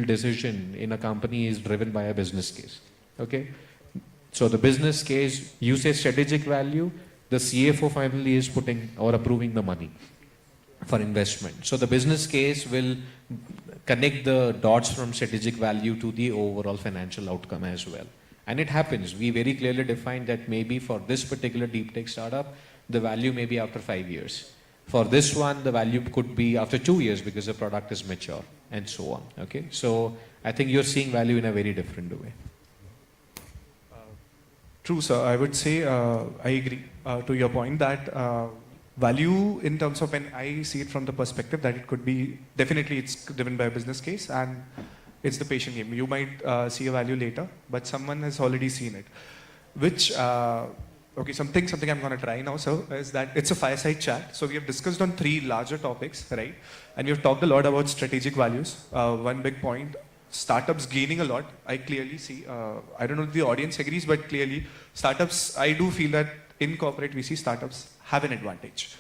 decision in a company is driven by a business case. Okay, so the business case, you say strategic value, the CFO finally is putting or approving the money for investment. So the business case will connect the dots from strategic value to the overall financial outcome as well. And it happens. We very clearly define that maybe for this particular deep tech startup, the value may be after 5 years. For this one, the value could be after 2 years because the product is mature and so on. Okay, so I think you're seeing value in a very different way. True, sir. I would say I agree to your point that value in terms of when I see it from the perspective that it could be, definitely it's driven by a business case and it's the patient game. You might see a value later, but someone has already seen it. Which, okay, something I'm going to try now, sir, is that it's a fireside chat. So we have discussed on 3 larger topics, right? And we've talked a lot about strategic values. One big point, startups gaining a lot. I clearly see, I don't know if the audience agrees, but clearly startups, I do feel that in corporate VC, startups have an advantage.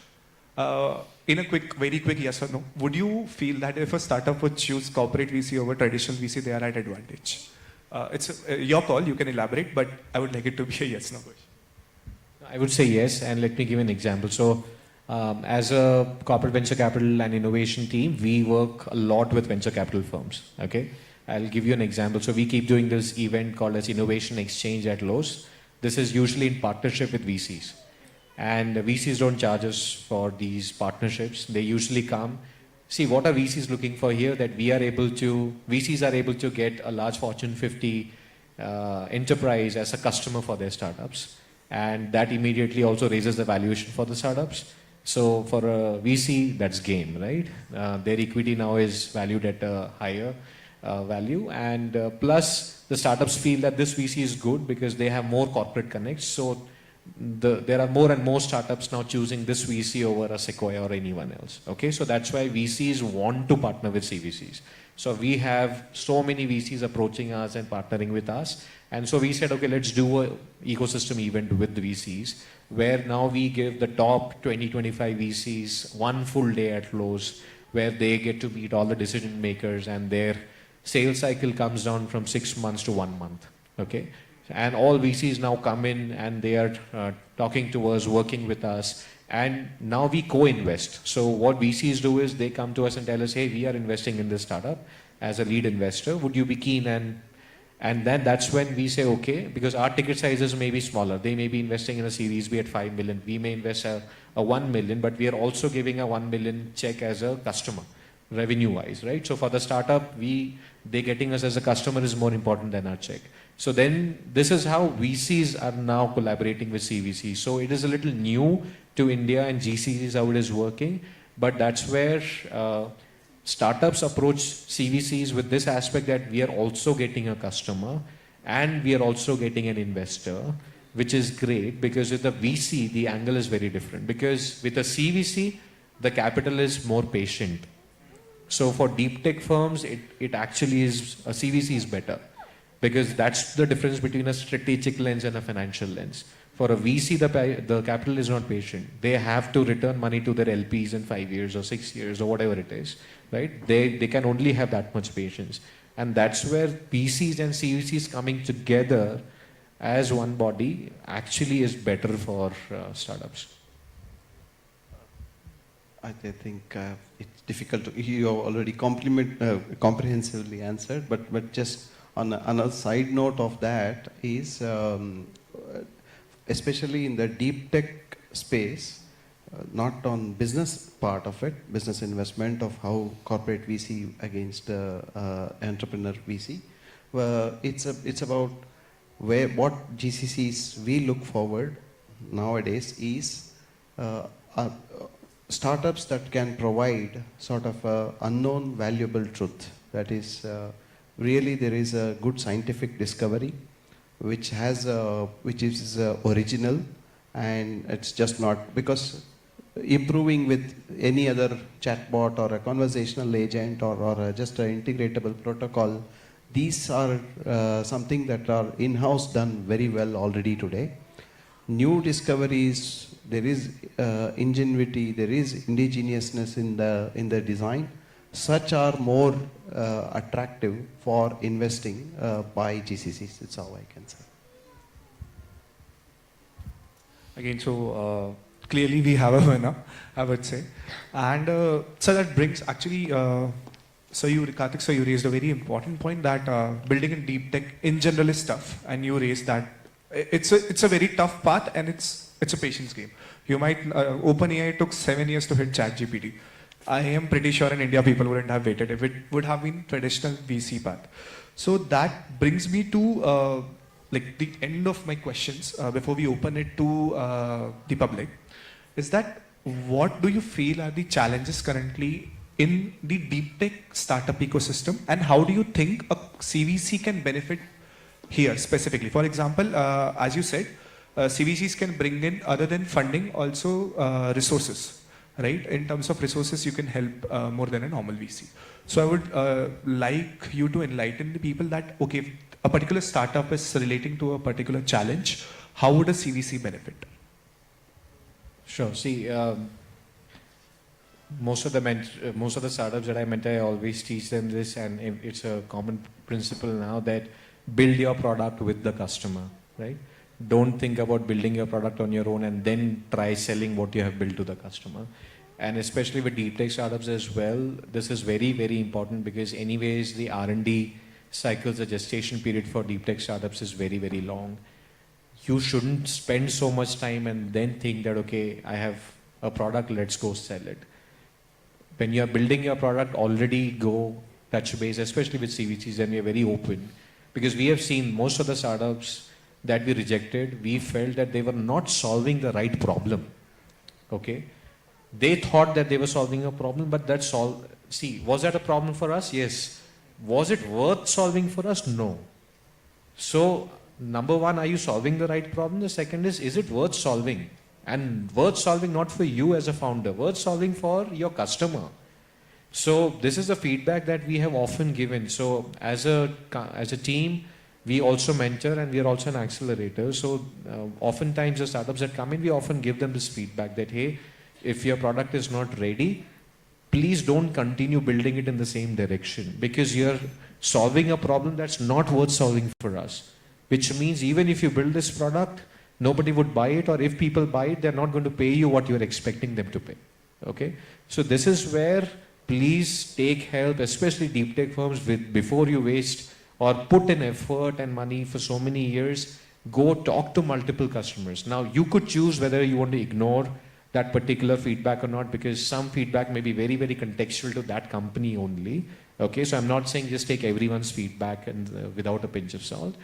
In a very quick yes or no, would you feel that if a startup would choose corporate VC over traditional VC, they are at advantage? It's your call, you can elaborate, but I would like it to be a yes-no question. I would say yes, and let me give an example. So, as a corporate venture capital and innovation team, we work a lot with venture capital firms. Okay, I'll give you an example. So we keep doing this event called as Innovation Exchange at Lowe's. This is usually in partnership with VCs. And VCs don't charge us for these partnerships. They usually come. See, what are VCs looking for here? That VCs are able to get a large Fortune 50 enterprise as a customer for their startups. And that immediately also raises the valuation for the startups. So for a VC, that's game, right? Their equity now is valued at a higher value. And plus, the startups feel that this VC is good because they have more corporate connects. So there are more and more startups now choosing this VC over a Sequoia or anyone else. Okay, so that's why VCs want to partner with CVCs. So we have so many VCs approaching us and partnering with us. And so we said, okay, let's do an ecosystem event with the VCs where now we give the top 20-25 VCs one full day at Lowe's where they get to meet all the decision makers and their sales cycle comes down from 6 months to 1 month. Okay. And all VCs now come in and they are talking to us, working with us, and now we co-invest. So what VCs do is they come to us and tell us, hey, we are investing in this startup as a lead investor. Would you be keen? And then that's when we say, okay, because our ticket sizes may be smaller. They may be investing in a series B at 5 million. We may invest a 1 million, but we are also giving a 1 million check as a customer, revenue-wise, right? So for the startup, they getting us as a customer is more important than our check. So then this is how VCs are now collaborating with CVCs. So it is a little new to India and GCCs how it is working, but that's where startups approach CVCs with this aspect that we are also getting a customer and we are also getting an investor, which is great because with the VC, the angle is very different because with a CVC, the capital is more patient. So for deep tech firms, it actually is, a CVC is better. Because that's the difference between a strategic lens and a financial lens. For a VC, the capital is not patient. They have to return money to their LPs in 5 years or 6 years or whatever it is, right? They can only have that much patience. And that's where VCs and CVCs coming together as one body actually is better for startups. I think it's difficult to, you have already comprehensively answered, but just on a side note of that is, especially in the deep tech space, not on business part of it, business investment of how corporate VC against entrepreneur VC, it's about what GCCs we look forward nowadays is startups that can provide sort of unknown valuable truth. That is, really there is a good scientific discovery which is original, and it's just not because improving with any other chatbot or a conversational agent or just an integratable protocol, these are something that are in-house done very well already today. New discoveries, there is ingenuity, there is indigenousness in the design. such are more attractive for investing by GCCs. That's how I can say. Again, so clearly we have a winner, I would say. And so that brings actually, Karthik, so you raised a very important point that building in deep tech in general is tough. And you raised that it's a very tough path and it's a patience game. You might, OpenAI took 7 years to hit ChatGPT. I am pretty sure in India people wouldn't have waited if it would have been traditional VC path. So that brings me to like the end of my questions before we open it to the public. Is that what do you feel are the challenges currently in the deep tech startup ecosystem, and how do you think a CVC can benefit here specifically? For example, as you said, CVCs can bring in, other than funding, also resources, right? In terms of resources, you can help more than a normal VC. So I would like you to enlighten the people that, okay, if a particular startup is relating to a particular challenge, how would a CVC benefit? Sure. See, most of the startups that I mentor, I always teach them this, and it's a common principle now that build your product with the customer, right? Don't think about building your product on your own and then try selling what you have built to the customer. And especially with deep tech startups as well, this is very, very important because anyways, the R&D cycles, the gestation period for deep tech startups is very, very long. You shouldn't spend so much time and then think that, okay, I have a product, let's go sell it. When you're building your product, already go touch base, especially with CVCs, and we're very open. Because we have seen most of the startups that we rejected, we felt that they were not solving the right problem. Okay? They thought that they were solving a problem, but that's all. See, was that a problem for us? Yes. Was it worth solving for us? No. So, number one, are you solving the right problem? The second is it worth solving? And worth solving not for you as a founder, worth solving for your customer. So this is the feedback that we have often given. So as a team, we also mentor and we are also an accelerator. So oftentimes the startups that come in, we often give them this feedback that, hey, if your product is not ready, please don't continue building it in the same direction because you're solving a problem that's not worth solving for us. Which means even if you build this product, nobody would buy it, or if people buy it, they're not going to pay you what you're expecting them to pay. Okay? So this is where please take help, especially deep tech firms, before you waste or put in effort and money for so many years, go talk to multiple customers. Now you could choose whether you want to ignore that particular feedback or not, because some feedback may be very, very contextual to that company only. Okay? So I'm not saying just take everyone's feedback and without a pinch of salt.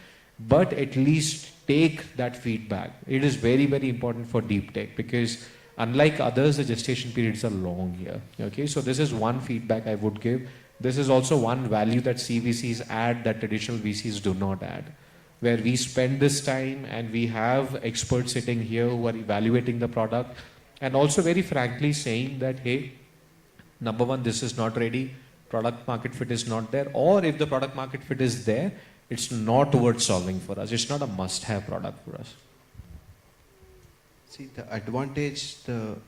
But at least take that feedback. It is very, very important for deep tech because unlike others, the gestation periods are long here. Okay, so this is one feedback I would give. This is also one value that CVCs add that traditional VCs do not add. Where we spend this time and we have experts sitting here who are evaluating the product and also very frankly saying that, hey, number one, this is not ready, product market fit is not there, or if the product market fit is there, it's not worth solving for us. It's not a must-have product for us. See, the advantage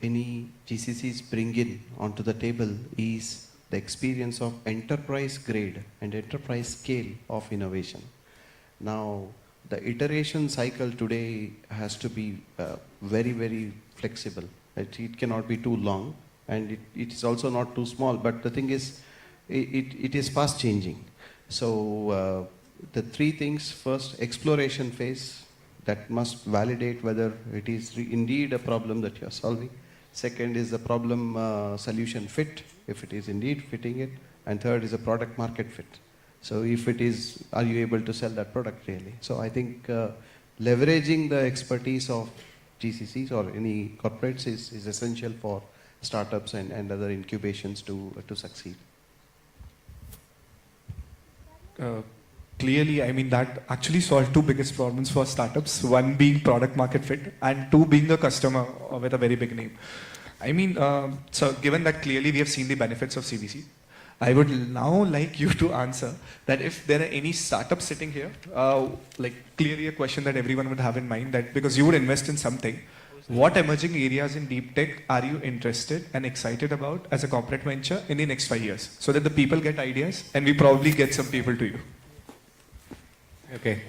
any GCCs bring in onto the table is the experience of enterprise grade and enterprise scale of innovation. Now, the iteration cycle today has to be very, very flexible. It cannot be too long, and it is also not too small. But the thing is, it is fast changing. So, the three things: first, exploration phase that must validate whether it is indeed a problem that you are solving. Second is the problem solution fit, if it is indeed fitting it. And third is a product market fit. So if it is, are you able to sell that product really? So I think leveraging the expertise of GCCs or any corporates is essential for startups and other incubations to succeed. Clearly, I mean, that actually solved two biggest problems for startups. One being product market fit and two being a customer with a very big name. I mean, so given that clearly we have seen the benefits of CVC, I would now like you to answer that if there are any startups sitting here, like clearly a question that everyone would have in mind, that because you would invest in something What emerging areas in deep tech are you interested and excited about as a corporate venture in the next 5 years? So that the people get ideas and we probably get some people to you. Okay.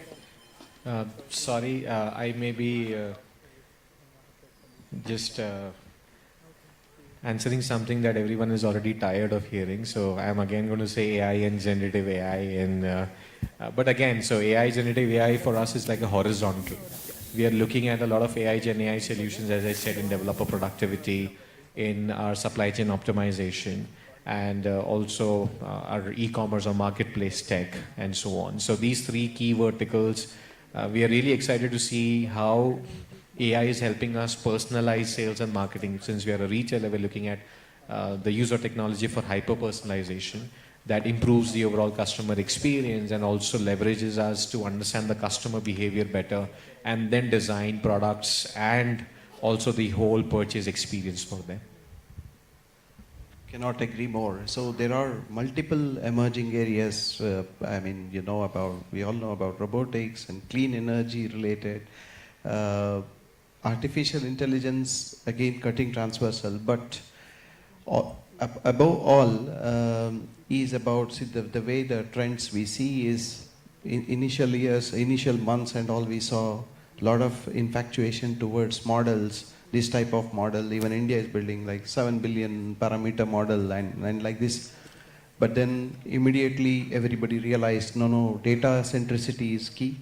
Sorry, I may be just answering something that everyone is already tired of hearing. So I'm again going to say AI and generative AI. But again, so AI, generative AI for us is like a horizontal. We are looking at a lot of AI, Gen AI solutions, as I said, in developer productivity, in our supply chain optimization, and also our e-commerce or marketplace tech, and so on. So these three key verticals, we are really excited to see how AI is helping us personalize sales and marketing. Since we are a retailer, we're looking at the use of technology for hyper-personalization that improves the overall customer experience and also leverages us to understand the customer behavior better and then design products and also the whole purchase experience for them. Cannot agree more. So there are multiple emerging areas. I mean, we all know about robotics and clean energy related. Artificial intelligence, again, cutting transversal, but above all is about, see, the way the trends we see is in initial years, initial months and all, we saw a lot of infatuation towards models, this type of model. Even India is building like 7 billion parameter model and like this. But then immediately everybody realized, no, data centricity is key.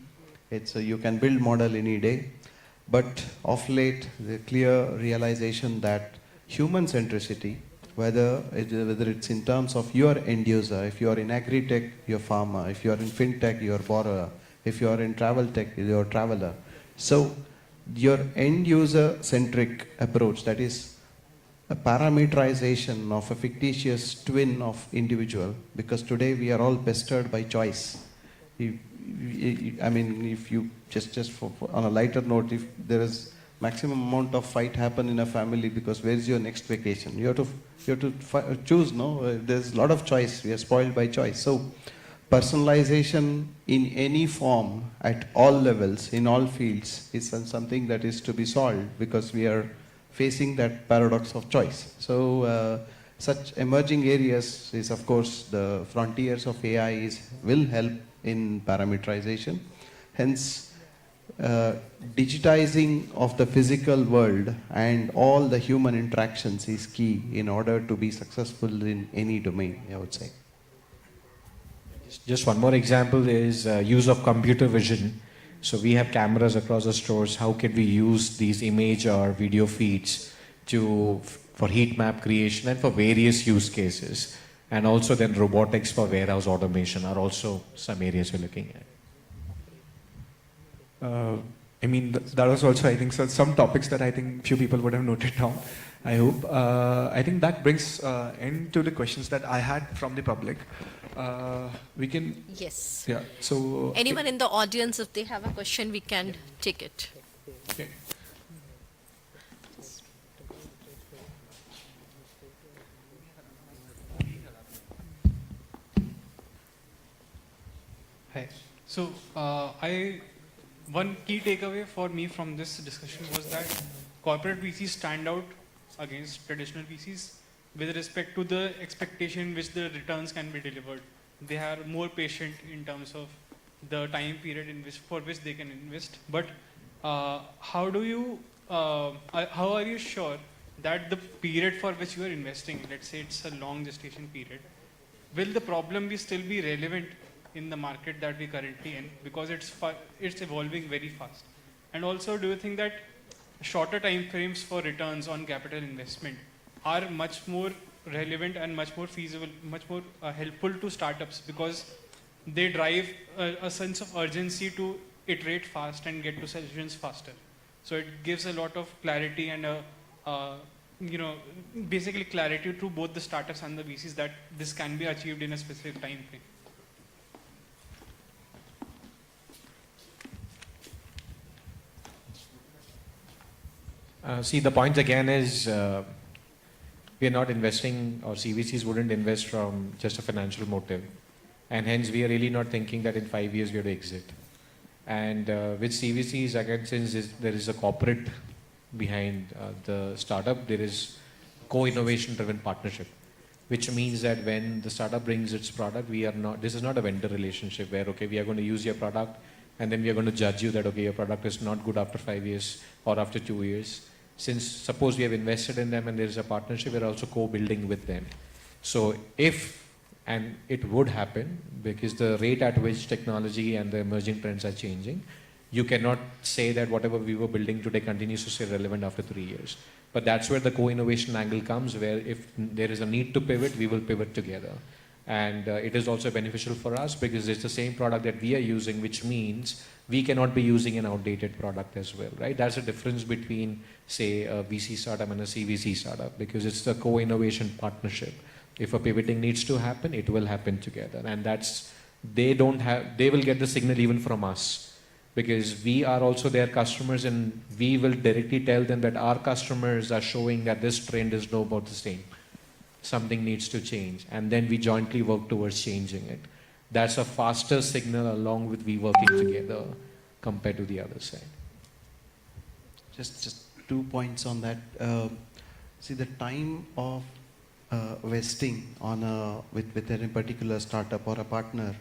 It's you can build model any day. But of late, the clear realization that human centricity, whether it's in terms of your end user, if you are in agri-tech, you're farmer, if you are in fintech, you're borrower, if you are in travel tech, you're traveler. So your end user centric approach, that is a parameterization of a fictitious twin of individual, because today we are all pestered by choice. If you just on a lighter note, if there is maximum amount of fight happen in a family because where is your next vacation? You have to choose. No, there's a lot of choice. We are spoiled by choice. So personalization in any form at all levels in all fields is something that is to be solved because we are facing that paradox of choice. So such emerging areas is, of course, the frontiers of AI will help in parameterization. Hence, digitizing of the physical world and all the human interactions is key in order to be successful in any domain, I would say. Just one more example is use of computer vision. So we have cameras across the stores. How can we use these image or video feeds for heat map creation and for various use cases? And also then robotics for warehouse automation are also some areas we're looking at. That was also, I think, some topics that I think few people would have noted down, I hope. I think that brings end to the questions that I had from the public. We can... Yes. Yeah, so... Anyone in the audience, if they have a question, we can take it. Okay. Hi. So, one key takeaway for me from this discussion was that corporate VCs stand out against traditional VCs with respect to the expectation which the returns can be delivered. They are more patient in terms of the time period for which they can invest. But how are you sure that the period for which you are investing, let's say it's a long gestation period, will the problem still be relevant in the market that we currently in, because it's evolving very fast? And also, do you think that shorter time frames for returns on capital investment are much more relevant and much more feasible, much more helpful to startups, because they drive a sense of urgency to iterate fast and get to solutions faster? So it gives a lot of clarity and basically clarity to both the startups and the VCs that this can be achieved in a specific time frame. See, the point again is we are not investing, or CVCs wouldn't invest from just a financial motive. And hence, we are really not thinking that in 5 years we have to exit. And with CVCs, again, since there is a corporate behind the startup. There is co-innovation driven partnership, which means that when the startup brings its product, this is not a vendor relationship where, okay, we are going to use your product and then we are going to judge you that, okay, your product is not good after 5 years or after 2 years. Since suppose we have invested in them and there is a partnership, we're also co-building with them. So and it would happen because the rate at which technology and the emerging trends are changing, you cannot say that whatever we were building today continues to stay relevant after 3 years. But that's where the co-innovation angle comes, where if there is a need to pivot, we will pivot together. And it is also beneficial for us because it's the same product that we are using, which means we cannot be using an outdated product as well, right? That's the difference between, say, a VC startup and a CVC startup, because it's the co-innovation partnership. If a pivoting needs to happen, it will happen together. And they will get the signal even from us, because we are also their customers and we will directly tell them that our customers are showing that this trend is no about the same. Something needs to change, and then we jointly work towards changing it. That's a faster signal along with we working together compared to the other side. Just 2 points on that. See, the time of vesting with any particular startup or a partner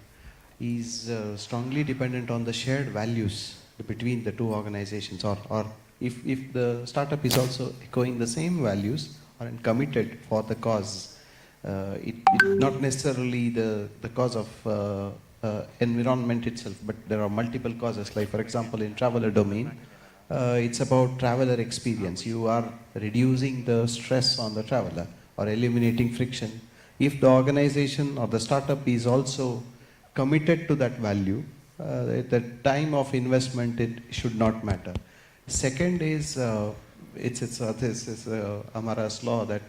is strongly dependent on the shared values between the two organizations, or if the startup is also echoing the same values or committed for the cause, it not necessarily the cause of environment itself, but there are multiple causes. Like for example, in traveler domain, it's about traveler experience. You are reducing the stress on the traveler or eliminating friction. If the organization or the startup is also committed to that value, the time of investment, it should not matter. Second is, this is Amara's law that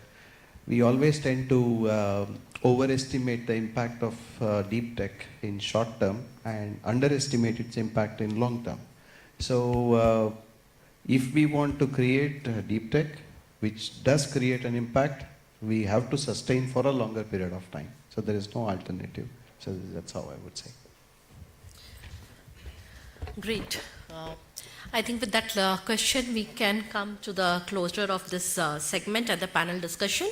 we always tend to overestimate the impact of deep tech in short term and underestimate its impact in long term. So if we want to create deep tech, which does create an impact, we have to sustain for a longer period of time. So there is no alternative. So that's how I would say. Great. I think with that question, we can come to the closure of this segment and the panel discussion.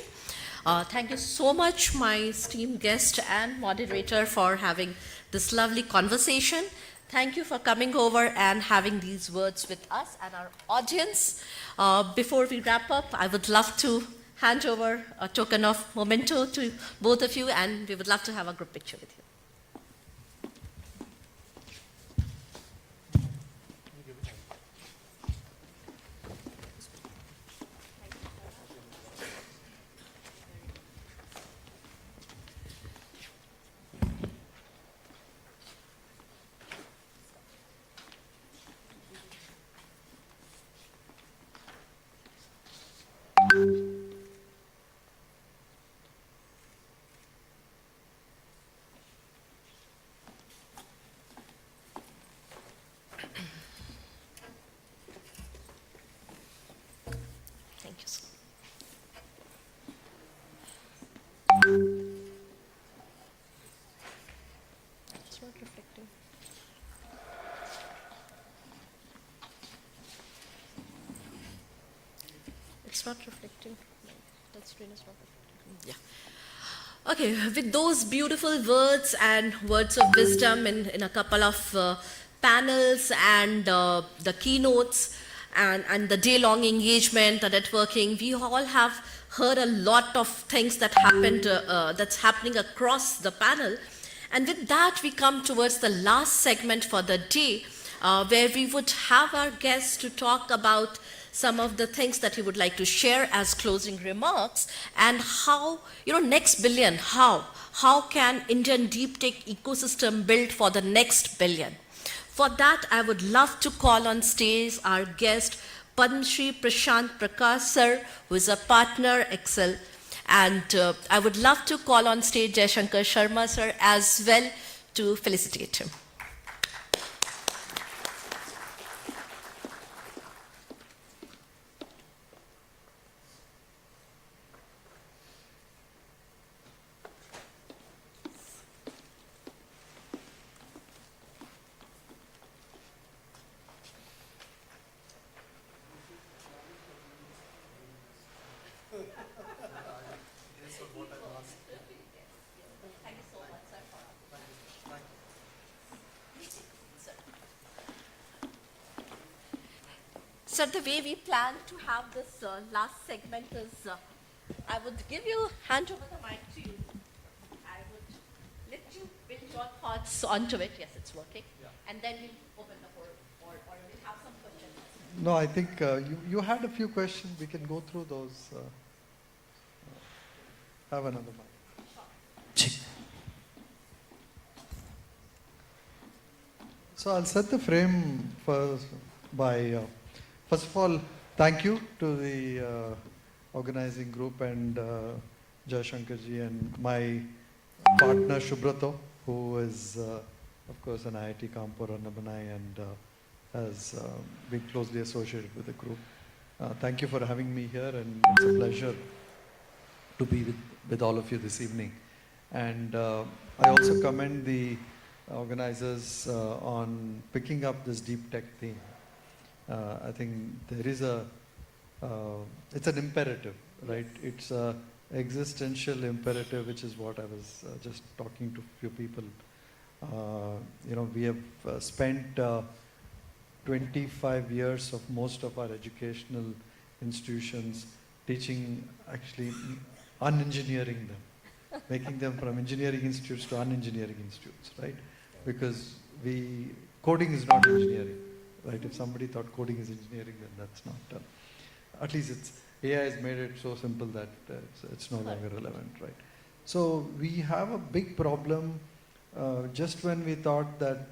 Thank you so much, my esteemed guest and moderator, for having this lovely conversation. Thank you for coming over and having these words with us and our audience. Before we wrap up, I would love to hand over a token of memento to both of you, and we would love to have a group picture with you. Thank you, sir. It's not reflecting. It's not reflecting. No, that screen is not reflecting. Yeah. Okay, with those beautiful words and words of wisdom in a couple of panels and the keynotes and the day-long engagement, the networking, we all have heard a lot of things that happened, that's happening across the panel. And with that, we come towards the last segment for the day, where we would have our guests to talk about some of the things that he would like to share as closing remarks, and how, next billion, how can Indian deep tech ecosystem build for the next billion? For that, I would love to call on stage our guest, Padma Shri Prashant Prakash sir, who is a partner, Excel. And I would love to call on stage Jaishankar Sharma sir as well to felicitate him. So the way we plan to have this last segment is, I would hand over the mic to you. I would let you build your thoughts onto it. Yes, it's working. Yeah. And then we'll open the floor, or we'll have some questions. No, I think you had a few questions. We can go through those. Have another mic. So I'll set the frame first by, first of all, thank you to the organizing group and Jayashankarji and my partner Shubrato, who is, of course, an IIT Kanpur alumni and has been closely associated with the group. Thank you for having me here, and it's a pleasure to be with all of you this evening. And I also commend the organizers on picking up this deep tech theme. I think there is it's an imperative, right? It's an existential imperative, which is what I was just talking to a few people. We have spent 25 years of most of our educational institutions teaching, actually unengineering them, making them from engineering institutes to unengineering institutes, right? Because coding is not engineering, right? If somebody thought coding is engineering, then that's not. At least AI has made it so simple that it's no longer relevant, right? So we have a big problem. Just when we thought that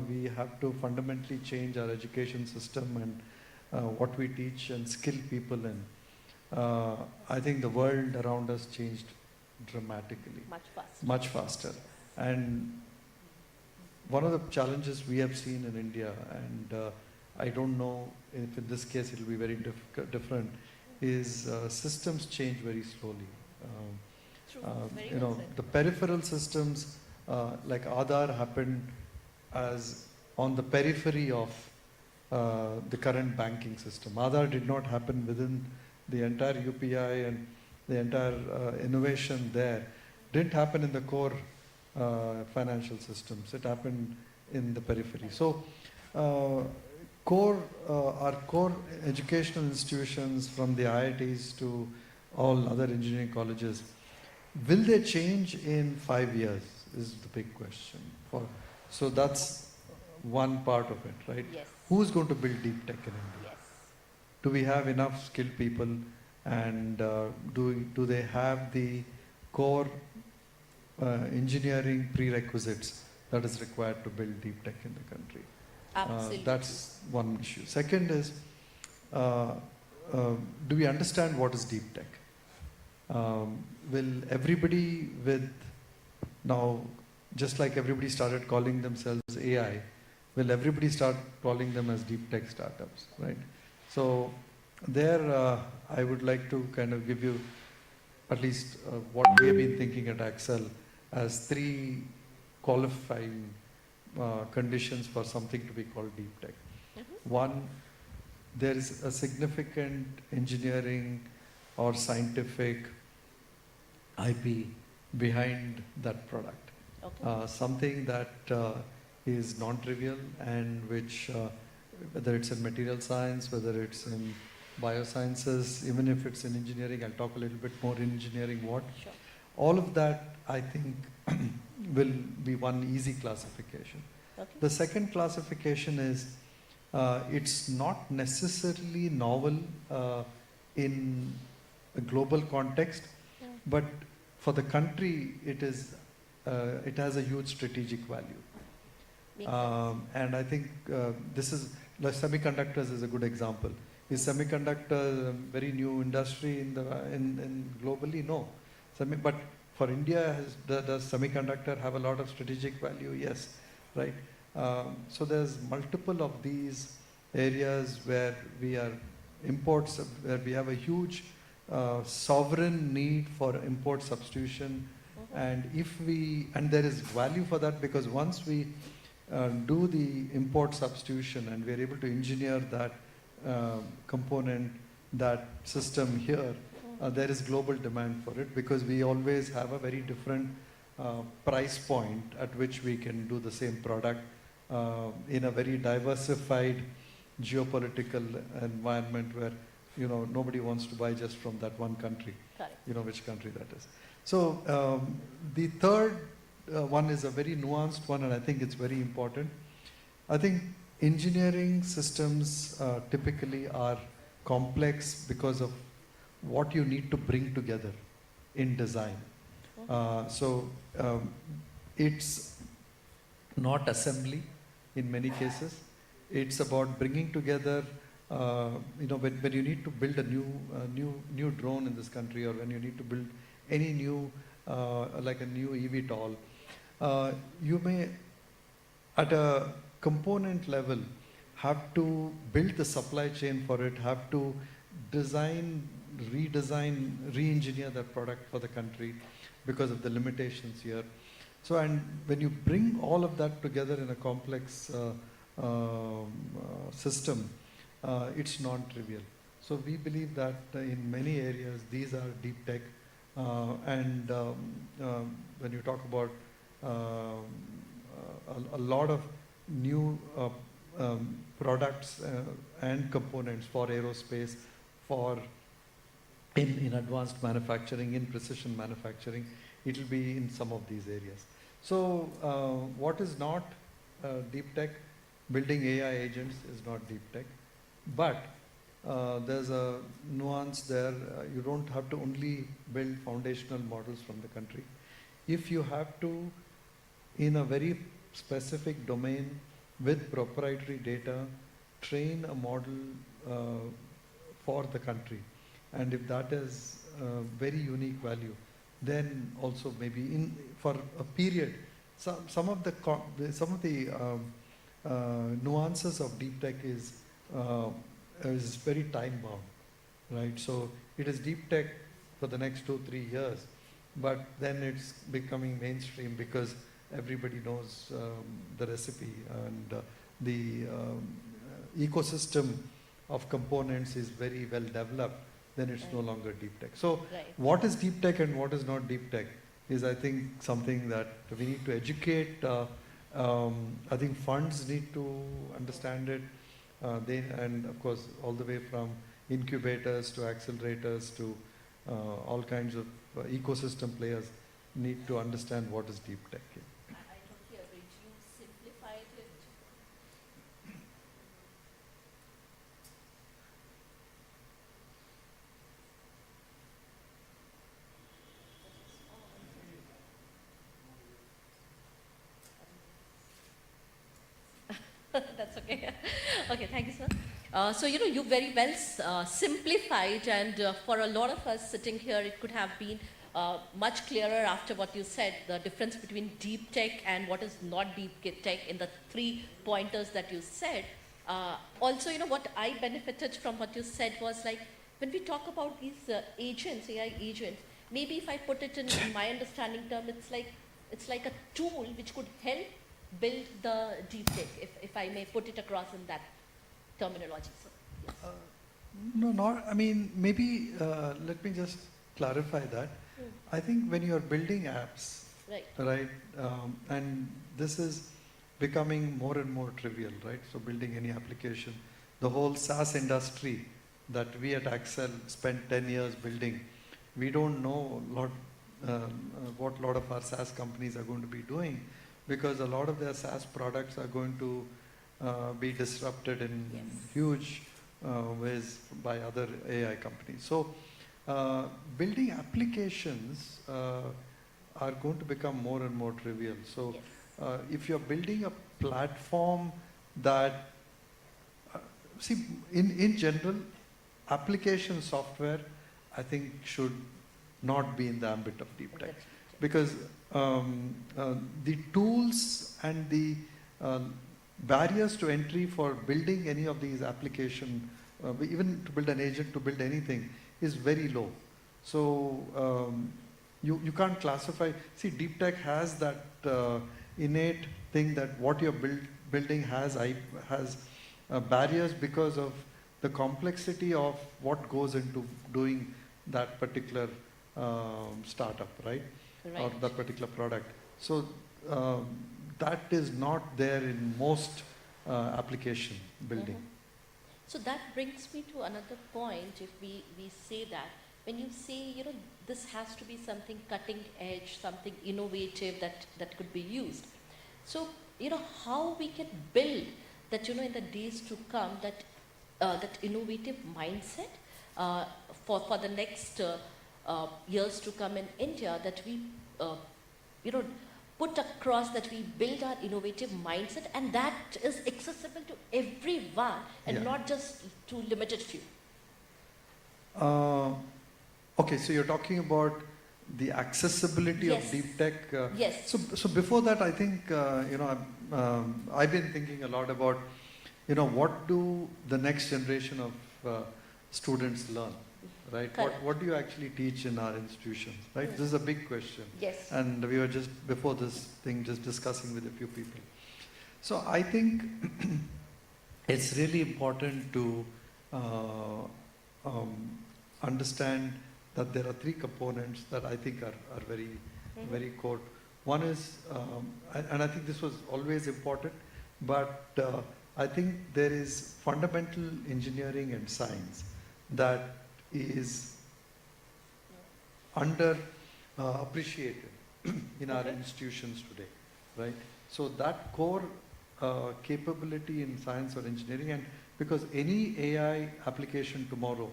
we have to fundamentally change our education system and what we teach and skill people in, I think the world around us changed dramatically, much faster. And one of the challenges we have seen in India, and I don't know if in this case it will be very different, is systems change very slowly. The peripheral systems like Aadhaar happened as on the periphery of the current banking system. Aadhaar did not happen within the entire UPI, and the entire innovation there didn't happen in the core financial systems. It happened in the periphery. So our core educational institutions, from the IITs to all other engineering colleges, will they change in 5 years is the big question. So that's one part of it, right? Yes. Who's going to build deep tech in India? Yes. Do we have enough skilled people, and do they have the core engineering prerequisites that is required to build deep tech in the country? Absolutely. That's one issue. Second is, do we understand what is deep tech? Will everybody now, just like everybody started calling themselves AI, will everybody start calling them as deep tech startups, right? So there, I would like to kind of give you at least what we have been thinking at Axel as 3 qualifying conditions for something to be called deep tech. Mm-hmm. One, there is a significant engineering or scientific IP behind that product. Okay. Something that is non-trivial, and which, whether it's in material science, whether it's in biosciences, even if it's in engineering, I'll talk a little bit more in engineering what. Sure. All of that, I think, will be one easy classification. Okay. The second classification is, it's not necessarily novel in a global context, Yeah. but for the country, it has a huge strategic value. Makes sense. And I think this is, like semiconductors is a good example. Is semiconductor a very new industry in globally? No. But for India, does semiconductor have a lot of strategic value? Yes, right? So there's multiple of these areas where we are imports, where we have a huge sovereign need for import substitution. Mm-hmm. And there is value for that, because once we do the import substitution and we are able to engineer that component, that system here, there is global demand for it, because we always have a very different price point at which we can do the same product in a very diversified geopolitical environment where, nobody wants to buy just from that one country. Correct. You know which country that is. So the third one is a very nuanced one, and I think it's very important. I think engineering systems typically are complex because of what you need to bring together in design. It's not assembly in many cases. It's about bringing together, when you need to build a new drone in this country, or when you need to build any new, like a new eVTOL, you may, at a component level, have to build the supply chain for it, have to design, redesign, re-engineer that product for the country because of the limitations here. So, and when you bring all of that together in a complex system, it's non-trivial. So we believe that in many areas these are deep tech, and when you talk about a lot of new products and components for aerospace, for in advanced manufacturing, in precision manufacturing, it will be in some of these areas. So what is not deep tech? Building AI agents is not deep tech, but there's a nuance there. You don't have to only build foundational models from the country. If you have to, in a very specific domain with proprietary data, train a model for the country, and if that is very unique value, then also maybe for a period, some of the nuances of deep tech is very time bound, right? So it is deep tech for the next 2-3 years, but then it's becoming mainstream because everybody knows the recipe, and the ecosystem of components is very well developed. Then it's no longer deep tech. So what is deep tech and what is not deep tech is, I think, something that we need to educate. I think funds need to understand it. And of course, all the way from incubators to accelerators to all kinds of ecosystem players need to understand what is deep tech. I totally agree. You simplified it. That's okay. Okay, thank you, sir. So, you very well simplified, and for a lot of us sitting here, it could have been much clearer after what you said, the difference between deep tech and what is not deep tech in the 3 pointers that you said. Also, what I benefited from what you said was, like, when we talk about these agents, AI agents, maybe if I put it in my understanding term, it's like a tool which could help build the deep tech, if I may put it across in that terminology. So, yes. No, I mean, maybe let me just clarify that. I think when you're building apps, right, and this is becoming more and more trivial, right? So building any application, the whole SaaS industry that we at Accel spent 10 years building, we don't know what a lot of our SaaS companies are going to be doing, because a lot of their SaaS products are going to be disrupted in huge ways by other AI companies. So building applications are going to become more and more trivial. So if you're building a platform that, in general, application software, I think, should not be in the ambit of deep tech, because the tools and the barriers to entry for building any of these applications, even to build an agent, to build anything, is very low. So you can't classify. See, deep tech has that innate thing that what you're building has barriers because of the complexity of what goes into doing that particular startup, right? Or that particular product. So that is not there in most application building. So that brings me to another point. If we say that, when you say, this has to be something cutting edge, something innovative that could be used. So, how we can build that, in the days to come, that innovative mindset for the next years to come in India, that we, you know, put across, that we build our innovative mindset, and that is accessible to everyone and Yeah. not just to limited few. Okay, so you're talking about the accessibility Yes. of deep tech. Yes. So before that, I think I've been thinking a lot about what do the next generation of students learn, right? Correct. What do you actually teach in our institutions, right? This is a big question, Yes. and we were just before this thing just discussing with a few people. So I think it's really important to understand that there are three components that I think are very very core. One is, and I think this was always important, but I think there is fundamental engineering and science that is under appreciated in our Okay. institutions today, right? So that core capability in science or engineering, and because any AI application tomorrow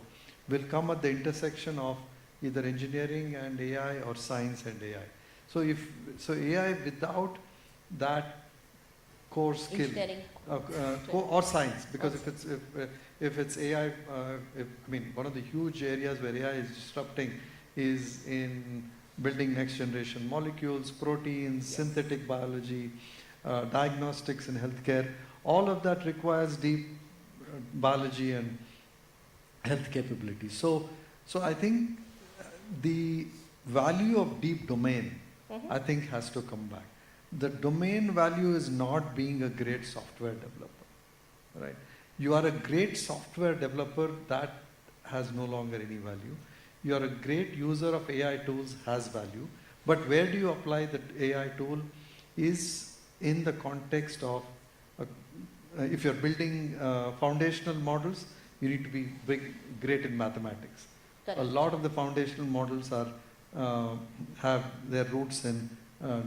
will come at the intersection of either engineering and AI or science and AI. So AI without that core skill, Engineering. or science, because if it's AI, one of the huge areas where AI is disrupting is in building next generation molecules, proteins, Yes. synthetic biology, diagnostics in healthcare. All of that requires deep biology and health capability. So I think the value of deep domain, Mhm. I think, has to come back. The domain value is not being a great software developer, right? You are a great software developer, that has no longer any value. You are a great user of AI tools, has value. But where do you apply the AI tool is in the context of, if you're building foundational models, you need to be great in mathematics. Correct. A lot of the foundational models have their roots in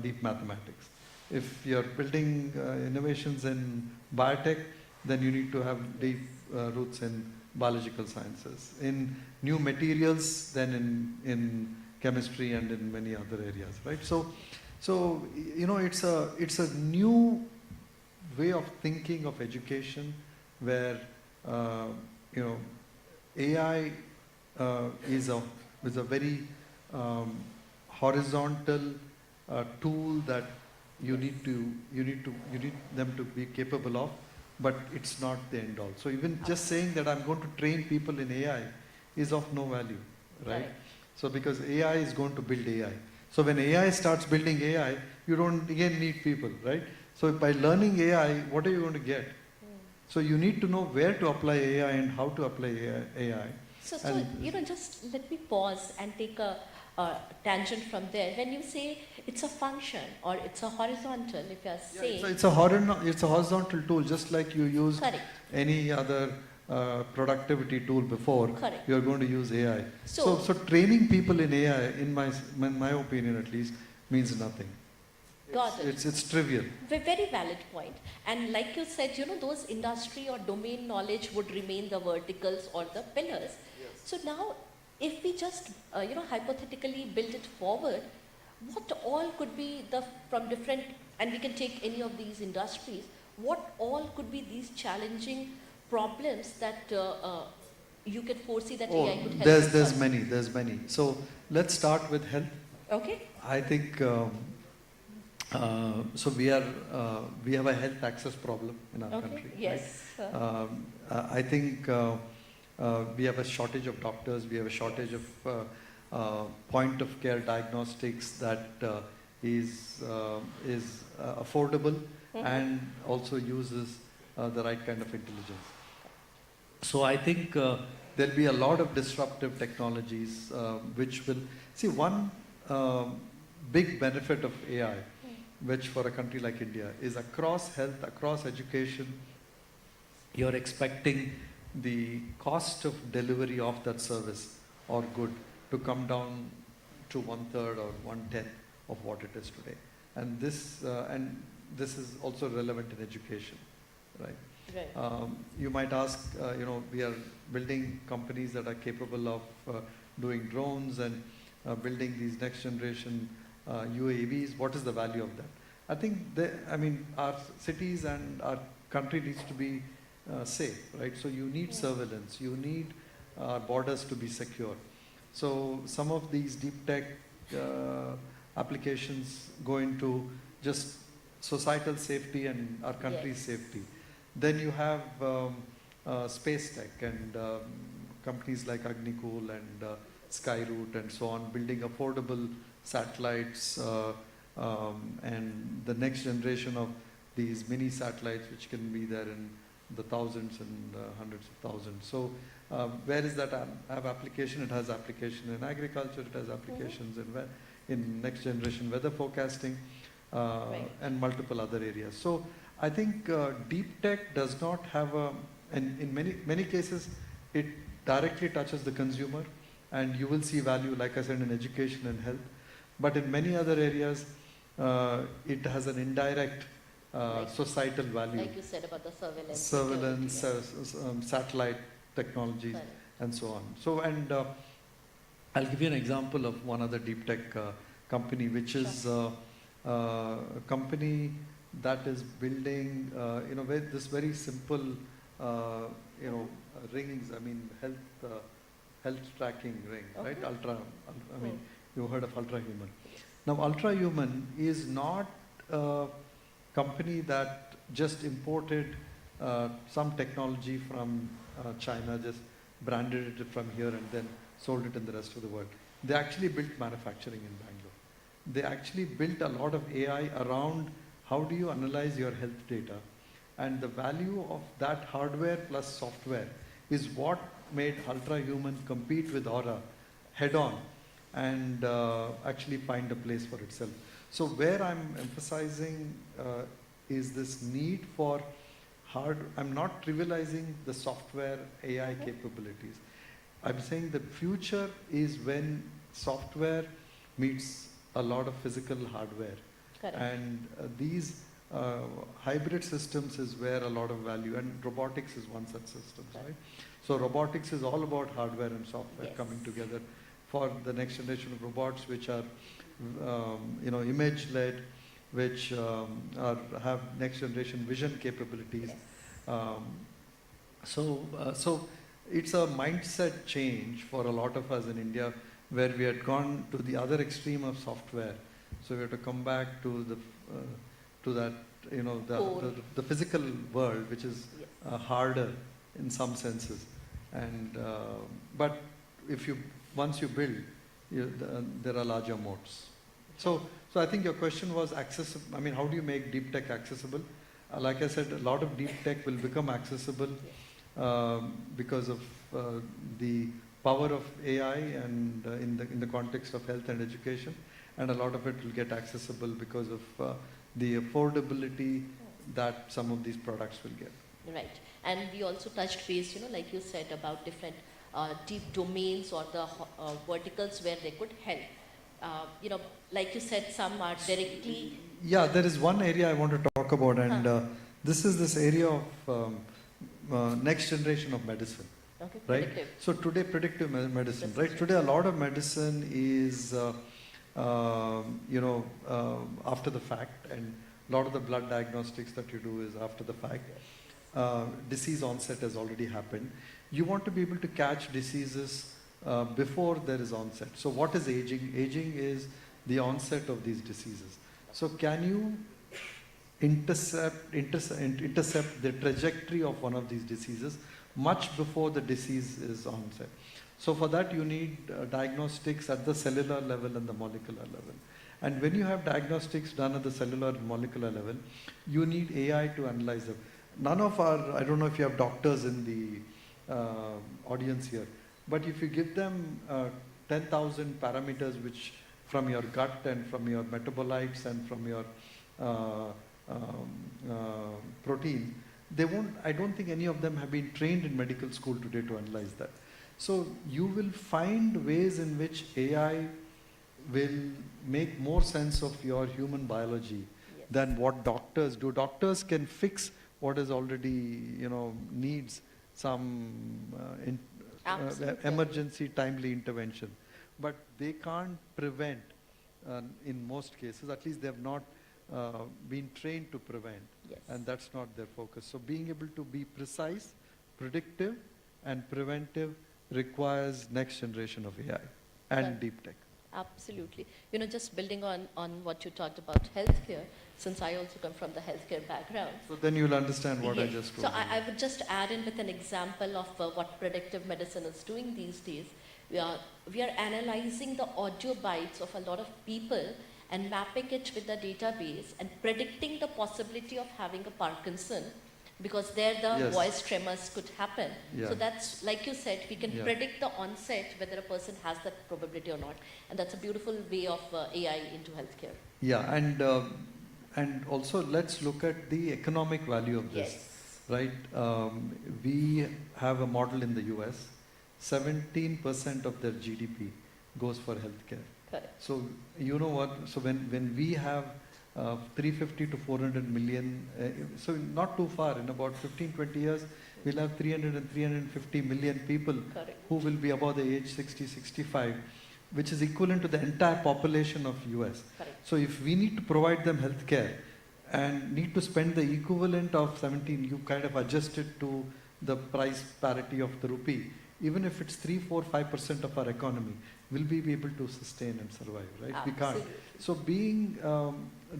deep mathematics. If you're building innovations in biotech, then you need to have deep roots in biological sciences. In new materials, then in chemistry and in many other areas, right? So it's a new way of thinking of education where AI is a very horizontal tool that you need them to be capable of, but it's not the end all. So even just saying that I'm going to train people in AI is of no value, right? Correct. So because AI is going to build AI. So when AI starts building AI, you don't again need people, right? So by learning AI, what are you going to get? So you need to know where to apply AI and how to apply AI. So And- just let me pause and take a tangent from there. When you say it's a function or it's a horizontal, if you are Yeah, saying, it's a horizontal tool, just like you use correct, any other productivity tool before. Correct. You're going to use AI. So- So training people in AI, in my opinion at least, means nothing. Got it. It's trivial. Very valid point. And like you said, those industry or domain knowledge would remain the verticals or the pillars. So now, if we just, hypothetically build it forward, what all could be from different, and we can take any of these industries, what all could be these challenging problems that you can foresee that AI could help us there's solve? there's many. So let's start with health. Okay. I think so. We have a health access problem in our Okay. country. Yes. Right? I think we have a shortage of doctors. We have a shortage of point of care diagnostics that is affordable and also uses the right kind of intelligence. So I think there'll be a lot of disruptive technologies which will see one big benefit of AI, which for a country like India is across health, across education, you're expecting the cost of delivery of that service or good to come down to 1/3 or 1/10 of what it is today. And this is also relevant in education, right? Right. You might ask, we are building companies that are capable of doing drones and building these next generation UAVs. What is the value of that? I think, our cities and our country needs to be safe, right? So you need surveillance, you need our borders to be secure. So some of these deep tech applications go into just societal safety and our country's safety. Then you have space tech and companies like Agnicool and Skyroot and so on, building affordable satellites and the next generation of these mini satellites, which can be there in the thousands and hundreds of thousands. So where is that have application? It has application in agriculture, it has applications in next generation weather forecasting and multiple other areas. So I think deep tech does not have and in many cases it directly touches the consumer, and you will see value, like I said, in education and health. But in many other areas, it has an indirect societal value. Like you said about the surveillance. Satellite technologies, and so on. So, and I'll give you an example of one other deep tech company, which is a company that is building, this very simple, rings. Health tracking ring, right? You've heard of Ultrahuman. Now, Ultrahuman is not a company that just imported some technology from China, just branded it from here and then sold it in the rest of the world. They actually built manufacturing in Bangalore. They actually built a lot of AI around how do you analyze your health data, and the value of that hardware plus software is what made Ultrahuman compete with Aura head on and actually find a place for itself. So where I'm emphasizing is this need for I'm not trivializing the software AI capabilities. I'm saying the future is when software meets a lot of physical hardware. Correct. And these hybrid systems is where a lot of value, and robotics is one such system, right? So robotics is all about hardware and software coming together for the next generation of robots, which are image-led, which have next generation vision capabilities. So it's a mindset change for a lot of us in India, where we had gone to the other extreme of software. So we have to come back to that, the physical world, which is harder in some senses. And but once you build, there are larger moats. So I think your question was accessible. How do you make deep tech accessible? Like I said, a lot of deep tech will become accessible because of the power of AI and in the context of health and education, and a lot of it will get accessible because of the affordability that some of these products will get. Right. And we also touched base, like you said, about different deep domains or the verticals where they could help. Like you said, some are directly... Yeah, there is one area I want to talk about, and this area of next generation of medicine. Okay, right? predictive. So today, predictive medicine, right? Today, a lot of medicine is, after the fact, and a lot of the blood diagnostics that you do is after the fact. Disease onset has already happened. You want to be able to catch diseases before there is onset. So what is aging? Aging is the onset of these diseases. So can you intercept the trajectory of one of these diseases much before the disease is onset? So for that you need diagnostics at the cellular level and the molecular level. And when you have diagnostics done at the cellular and molecular level, you need AI to analyze them. None of I don't know if you have doctors in the audience here, but if you give them 10,000 parameters which from your gut and from your metabolites and from your protein, they won't, I don't think any of them have been trained in medical school today to analyze that. So you will find ways in which AI will make more sense of your human biology Yes. than what doctors do. Doctors can fix what is already, needs some Absolutely. emergency timely intervention. But they can't prevent in most cases, at least they have not been trained to prevent. Yes. And that's not their focus. So being able to be precise, predictive, and preventive requires next generation of AI and Right. deep tech. Absolutely. Just building on what you talked about healthcare, since I also come from the healthcare background. So then you'll understand what I Yes. just So told you. I would just add in with an example of what predictive medicine is doing these days. We are analyzing the audio bites of a lot of people and mapping it with the database and predicting the possibility of having a Parkinson, because there the Yes. voice tremors could happen. Yeah. So that's, like you said, we can Yeah. predict the onset whether a person has that probability or not. And that's a beautiful way of AI into healthcare. Yeah, and also let's look at the economic value of this. Yes. Right? We have a model in the US. 17% of their GDP goes for healthcare. Correct. So you know what? So when we have 350 to 400 million, so not too far, in about 15, 20 years, we'll have 300 and 350 million people Correct. who will be above the age 60, 65, which is equivalent to the entire population of US. Correct. So if we need to provide them health care and need to spend the equivalent of 17, you kind of adjust it to the price parity of the rupee. Even if it's 3, 4, 5% of our economy, will we be able to sustain and survive, right? We can't. Absolutely. So being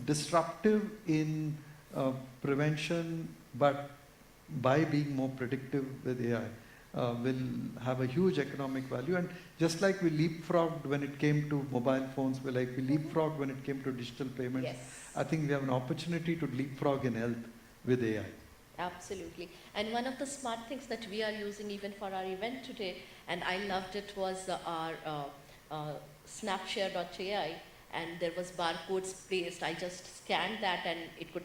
disruptive in prevention, but by being more predictive with AI, will have a huge economic value. And just like we leapfrogged when it came to mobile phones, we leapfrogged when it came to digital payments, Yes. I think we have an opportunity to leapfrog in health with AI. Absolutely. And one of the smart things that we are using even for our event today, and I loved it, was our Snapshare.ai, and there was barcodes placed. I just scanned that and it could,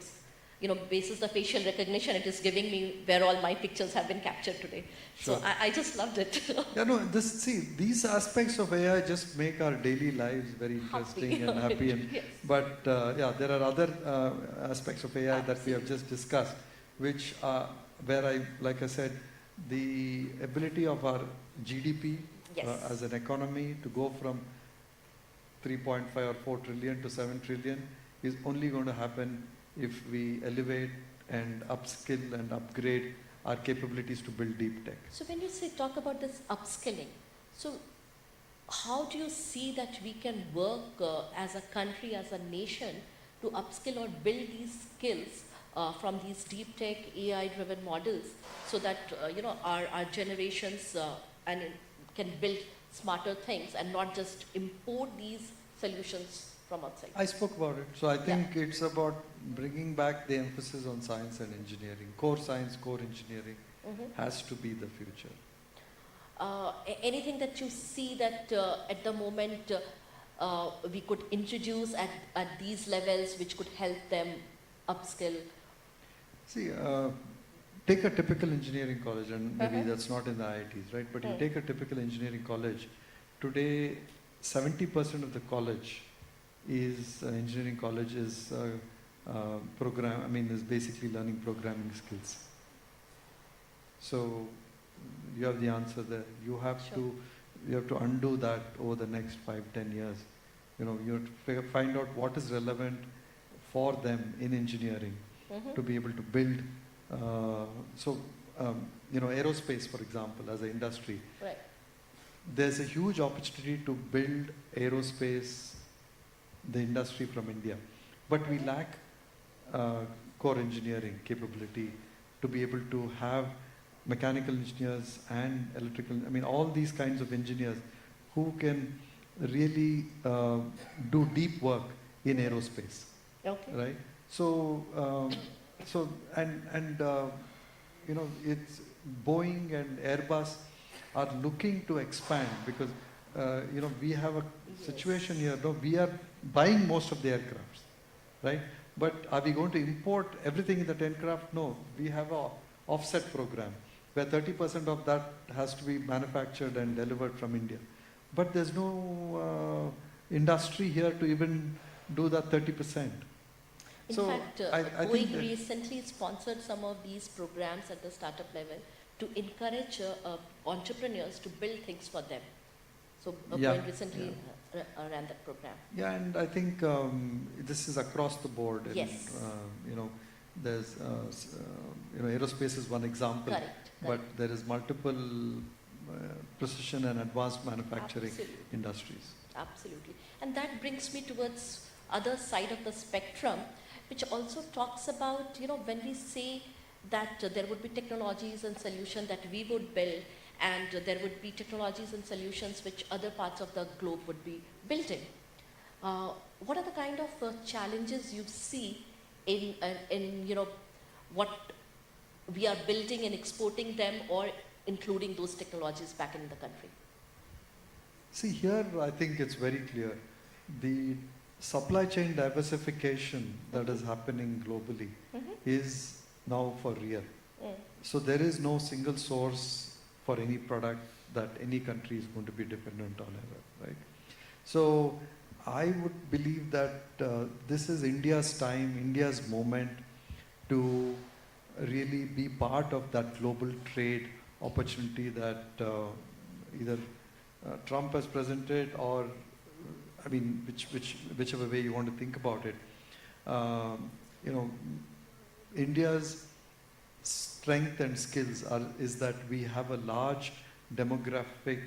basis the facial recognition, it is giving me where all my pictures have been captured today. Sure. So I just loved it. Yeah, no, these aspects of AI just make our daily lives very interesting and happy. And, Yes. but yeah, there are other aspects of AI that we have just discussed, which where like I said, the ability of our GDP Yes. as an economy to go from 3.5 or 4 trillion to 7 trillion is only going to happen if we elevate and upskill and upgrade our capabilities to build deep tech. So when you talk about this upskilling, so how do you see that we can work as a country, as a nation, to upskill or build these skills from these deep tech AI-driven models, so that our generations can build smarter things and not just import these solutions from outside? I spoke about it. So I think it's about bringing back the emphasis on science and engineering. Core science, core engineering has to be the future. Anything that you see that at the moment we could introduce at these levels which could help them upskill? See, take a typical engineering college, and maybe that's not in the IITs, right? But you take a typical engineering college. Today, 70% of the college engineering college is is basically learning programming skills. So you have the answer there. You have to undo that over the next 5-10 years. You have to find out what is relevant for them in engineering to be able to build. Aerospace, for example, as an industry, Right. there's a huge opportunity to build aerospace, the industry from India. But we lack core engineering capability to be able to have mechanical engineers and electrical, all these kinds of engineers who can really do deep work in aerospace, Okay. right? It's Boeing and Airbus are looking to expand because, we have a situation here. No, we are buying most of the aircrafts, right? But are we going to import everything in that aircraft? No. We have a offset program where 30% of that has to be manufactured and delivered from India. But there's no industry here to even do that 30%. In So fact, I think Boeing that- recently sponsored some of these programs at the startup level to encourage entrepreneurs to build things for them. So Yeah, Boeing recently ran that program. Yeah, and I think this is across the board. And, Yes. you know, there's, you know, aerospace is one example, Correct. but there is multiple precision and advanced manufacturing Absolutely. industries. Absolutely. And that brings me towards other side of the spectrum, which also talks about, you know, when we say that there would be technologies and solutions that we would build, and there would be technologies and solutions which other parts of the globe would be building. What are the kind of challenges you see in you know, what we are building and exporting them, or including those technologies back in the country? See, here I think it's very clear. The supply chain diversification that is happening globally is now for real. So there is no single source for any product that any country is going to be dependent on ever, right? So I would believe that this is India's time, India's moment to really be part of that global trade opportunity that either Trump has presented, or I mean, whichever way you want to think about it. You know, India's strength and skills is that we have a large demographic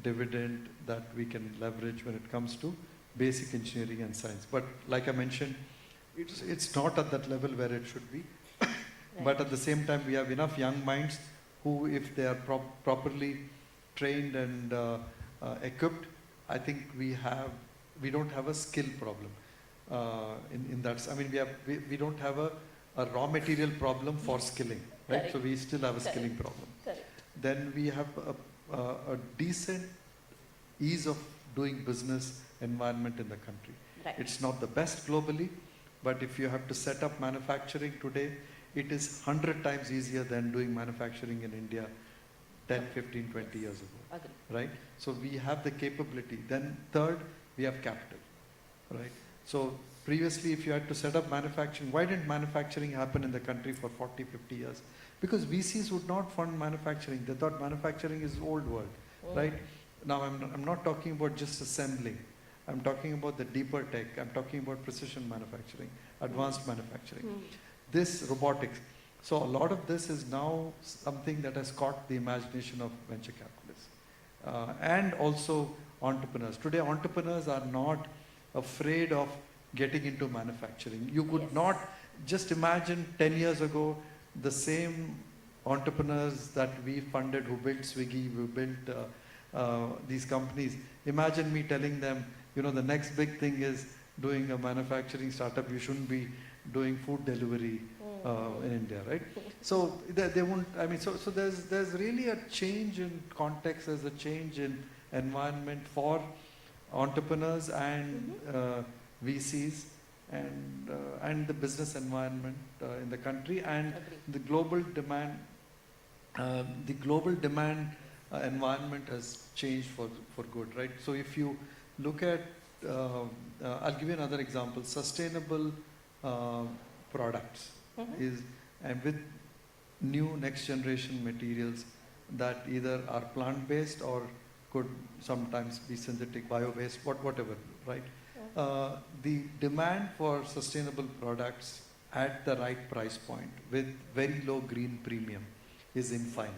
dividend that we can leverage when it comes to basic engineering and science. But like I mentioned, it's not at that level where it should be. But at the same time, we have enough young minds who, if they are properly trained and equipped, I think we don't have a skill problem in that. I mean, we don't have a raw material problem for skilling, right? Correct. So we still have a Correct. skilling problem. Correct. Then we have a decent ease of doing business environment in the country. Right. It's not the best globally, but if you have to set up manufacturing today, it is 100 times easier than doing manufacturing in India 10, 15, 20 years ago, Agree. right? So we have the capability. Then third, we have capital, right? So previously, if you had to set up manufacturing, why didn't manufacturing happen in the country for 40, 50 years? Because VCs would not fund manufacturing. They thought manufacturing is old world, right? Now I'm not talking about just assembling. I'm talking about the deeper tech. I'm talking about precision manufacturing, advanced manufacturing. This robotics. So a lot of this is now something that has caught the imagination of venture capitalists and also entrepreneurs. Today, entrepreneurs are not afraid of getting into manufacturing. You could not just imagine 10 years ago, the same entrepreneurs that we funded who built Swiggy, who built these companies. Imagine me telling them, you know, the next big thing is doing a manufacturing startup. You shouldn't be doing food delivery in India, right? So they won't. I mean, so there's really a change in context. There's a change in environment for entrepreneurs and VCs and the business environment in the country, and the global demand. The global demand environment has changed for good, right? So if you look at, I'll give you another example. Sustainable products is, and with new next generation materials that either are plant based or could sometimes be synthetic, bio based, whatever, right? The demand for sustainable products at the right price point with very low green premium is infinite,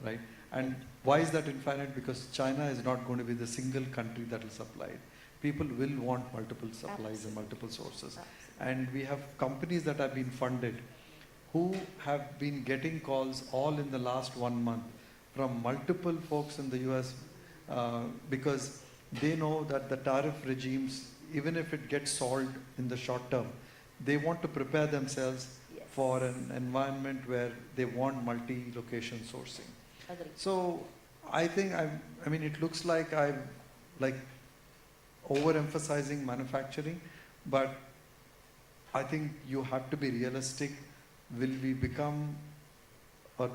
right? And why is that infinite? Because China is not going to be the single country that will supply it. People will want multiple supplies and multiple sources. And we have companies that have been funded who have been getting calls all in the last 1 month from multiple folks in the US because they know that the tariff regimes, even if it gets solved in the short term, they want to prepare themselves for an environment where they want multi-location sourcing. Agree. So I think I mean, it looks like I'm like overemphasizing manufacturing, but I think you have to be realistic. Will we become a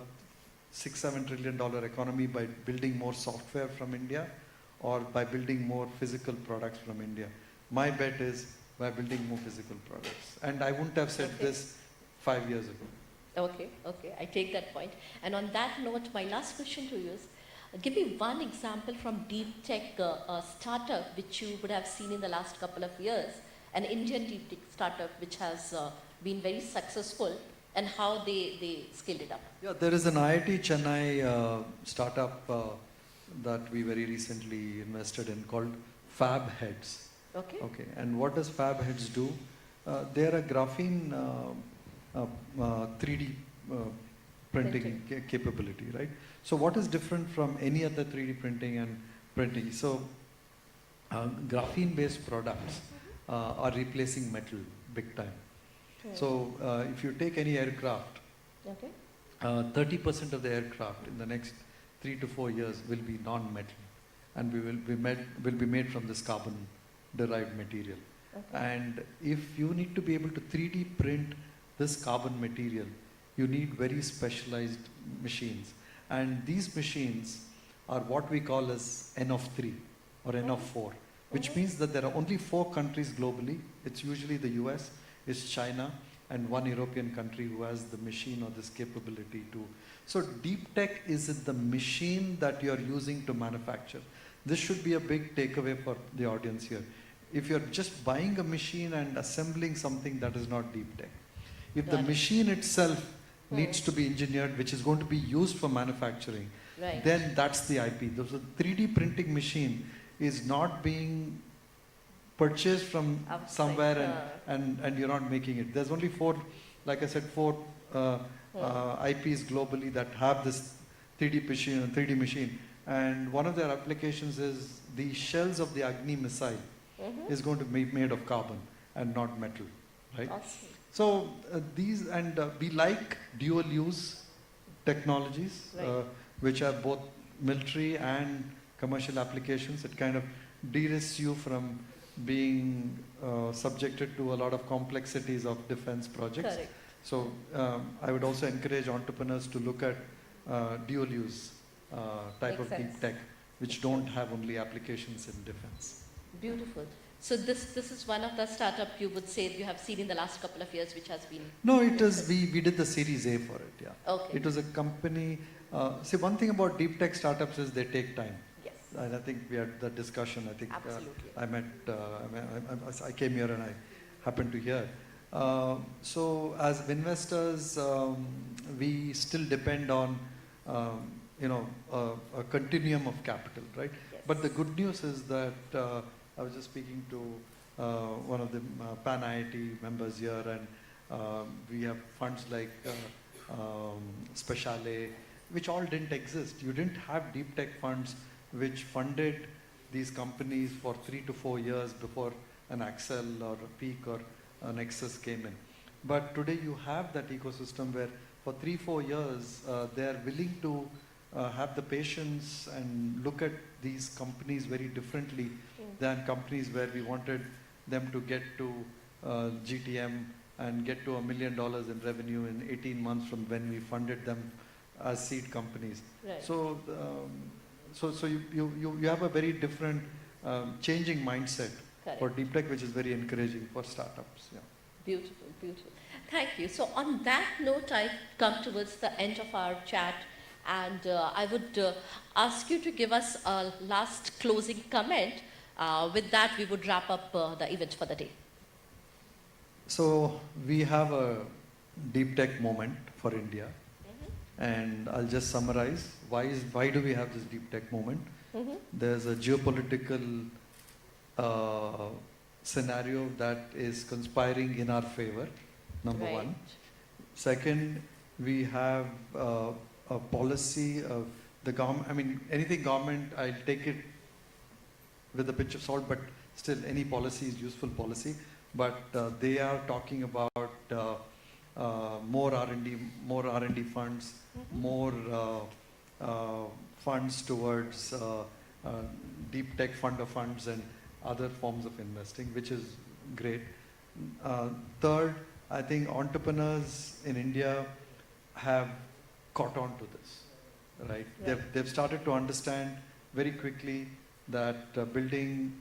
$6-7 trillion economy by building more software from India or by building more physical products from India? My bet is by building more physical products. And I wouldn't have said Okay. this 5 years ago. Okay, okay, I take that point. And on that note, my last question to you is, give me one example from deep tech startup which you would have seen in the last couple of years, an Indian deep tech startup which has been very successful, and how they scaled it up. Yeah, there is an IIT Chennai startup that we very recently invested in called Fab Heads. Okay. Okay, and what does Fab Heads do? They are a graphene 3D printing capability, right? So what is different from any other 3D printing and printing? So graphene-based products are replacing metal big time. So if you take any aircraft, Okay. 30% of the aircraft in the next 3 to 4 years will be non-metal, and will be made from this carbon-derived material. Okay. And if you need to be able to 3D print this carbon material, you need very specialized machines. And these machines are what we call as N of 3 or N of 4, which means that there are only 4 countries globally. It's usually the US, it's China, and 1 European country who has the machine or this capability to. So deep tech is the machine that you're using to manufacture. This should be a big takeaway for the audience here. If you're just buying a machine and assembling something, that is not deep tech. If the Got it. machine itself needs to be engineered, which is going to be used for manufacturing, Right. then that's the IP. The 3D printing machine is not being purchased from Outside, somewhere and you're not making it. There's only 4, like I said, 4 IPs globally that have this 3D machine. And one of their applications is the shells of the Agni missile is going to be made of carbon and not metal, right? Awesome. So we like dual use technologies, Right. which are both military and commercial applications. It kind of de-risks you from being subjected to a lot of complexities of defense projects. Correct. So I would also encourage entrepreneurs to look at dual use type Makes of sense. deep tech, which don't have only applications in defense. Beautiful. So this is one of the startup you would say you have seen in the last couple of years which has been. No, it is, we did the Series A for it, yeah. Okay. It was a company, see one thing about deep tech startups is they take time. Yes. And I think we had that discussion, I think Absolutely. I came here and I happened to hear. So as investors, we still depend on, a continuum of capital, right? Yes. But the good news is that I was just speaking to one of the Pan IIT members here, and we have funds like Speciale, which all didn't exist. You didn't have deep tech funds which funded these companies for 3 to 4 years before an Axel or a Peak or an Nexus came in. But today you have that ecosystem where for 3-4 years they are willing to have the patience and look at these companies very differently than companies where we wanted them to get to GTM and get to $1 million in revenue in 18 months from when we funded them as seed companies. Right. So, so you have a very different changing mindset Correct. for deep tech, which is very encouraging for startups. Yeah. Beautiful, beautiful. Thank you. So on that note, I come towards the end of our chat, and I would ask you to give us a last closing comment. With that, we would wrap up the event for the day. So we have a deep tech moment for India, and I'll just summarize why do we have this deep tech moment. There's a geopolitical scenario that is conspiring in our favor, number Right. one. Second, we have a policy of the government. I mean, anything government, I'll take it with a pinch of salt, but still any policy is useful policy. But they are talking about more R&D funds, more funds towards deep tech fund of funds and other forms of investing, which is great. Third, I think entrepreneurs in India have caught on to this, right? They've started to understand very quickly that building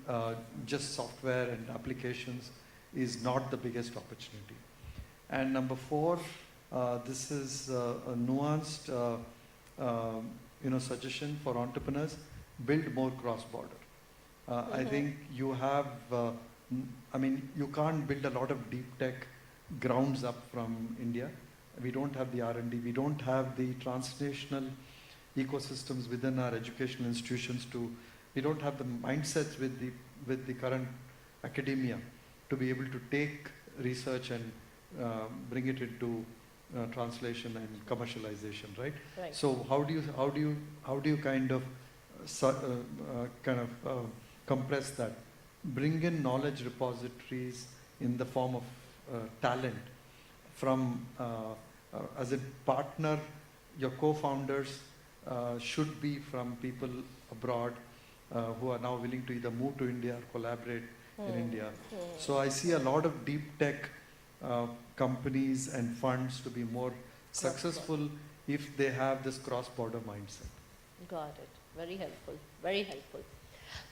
just software and applications is not the biggest opportunity. And number four, this is a nuanced suggestion for entrepreneurs: build more cross-border. I think you have, you can't build a lot of deep tech grounds up from India. We don't have the R&D, we don't have the translational ecosystems within our educational institutions we don't have the mindsets with the current academia to be able to take research and bring it into translation and commercialization, right? Right. So how do you kind of compress that? Bring in knowledge repositories in the form of talent from as a partner. Your co-founders should be from people abroad who are now willing to either move to India or collaborate in India. So I see a lot of deep tech companies and funds to be more successful if they have this cross-border mindset. Got it. Very helpful. Very helpful.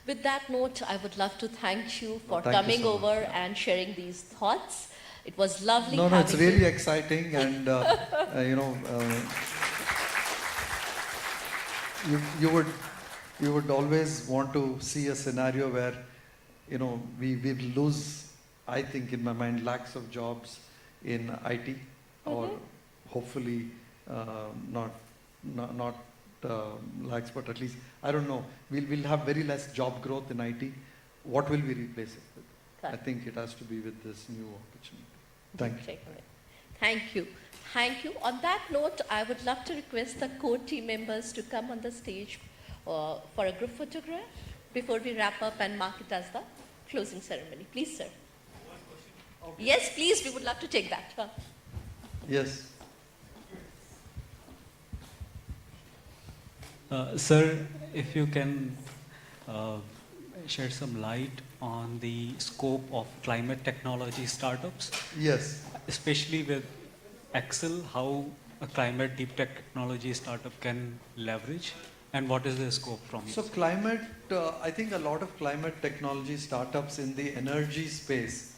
With that note, I would love to thank you for Thank you coming so much. over and sharing these thoughts. It was lovely No, having it's really you. exciting, and you would always want to see a scenario where we lose, I think in my mind, lakhs of jobs in IT, or hopefully not lakhs, but at least I don't know. We'll have very less job growth in IT. What will we replace it with? I think it has to be with this new opportunity. Thank you. Thank you. Thank you. On that note, I would love to request the core team members to come on the stage for a group photograph before we wrap up and mark it as the closing ceremony. Please, sir. Yes, please. We would love to take that. Yes. Sir, if you can shed some light on the scope of climate technology startups, Yes. especially with Excel, how a climate deep tech technology startup can leverage, and what is the scope from So climate, I think a lot of climate technology startups in the energy space,